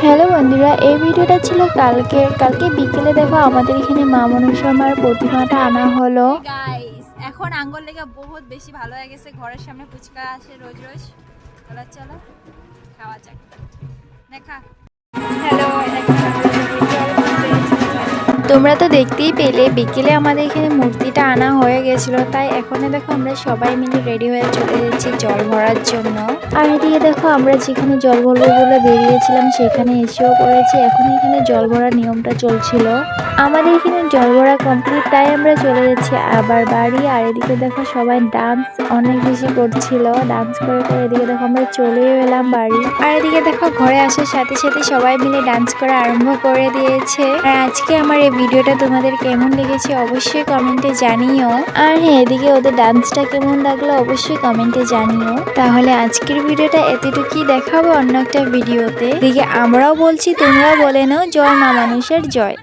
Hello বন্ধুরা, এই ভিডিওটা ছিল কালকে বিকেলে দেখো আমাদের এখানে মা মনসামার প্রতিমাটা আনা হলো। গাইস এখন আঙ্গুল লেগে বহুত বেশি ভালো হয়ে গেছে। ঘরের সামনে ফুচকা আসে রোজ রোজ। চলো চলো খাওয়া যাক। দেখা হ্যালো, এখন আমরা তোমরা তো দেখতেই পেলে বিকেলে আমাদের এখানে মূর্তিটা আনা হয়ে গেছিল, তাই এখন দেখো আমরা সবাই মিলে রেডি হয়ে চলে যাচ্ছি জল ভরার জন্য। আর এদিকে দেখো আমরা যেখানে জল ভরবো বলে বেরিয়েছিলাম সেখানে এসেও পড়েছি। এখন এখানে জল ভরার নিয়মটা চলছিল। আমাদের এখানে জল ভরা কমপ্লিট, তাই আমরা চলে যাচ্ছি আবার বাড়ি। আর এদিকে দেখো সবাই ডান্স অনেক বেশি করছিল, ডান্স করে করে এদিকে দেখো আমরা চলেও এলাম বাড়ি। আর এদিকে দেখো ঘরে আসার সাথে সাথে সবাই মিলে ডান্স করা আরম্ভ করে দিয়েছে। আর আজকে আমার এই ভিডিওটা তোমাদের কেমন লেগেছে অবশ্যই কমেন্টে জানিও। আর হ্যাঁ, এদিকে ওদের ডান্সটা কেমন লাগলো অবশ্যই কমেন্টে জানিও। তাহলে আজকের ভিডিওটা এতটুকুই, দেখাবো অন্য একটা ভিডিওতে। এদিকে আমরাও বলছি, তোমরাও বলে নাও জয় মা মানুষের জয়।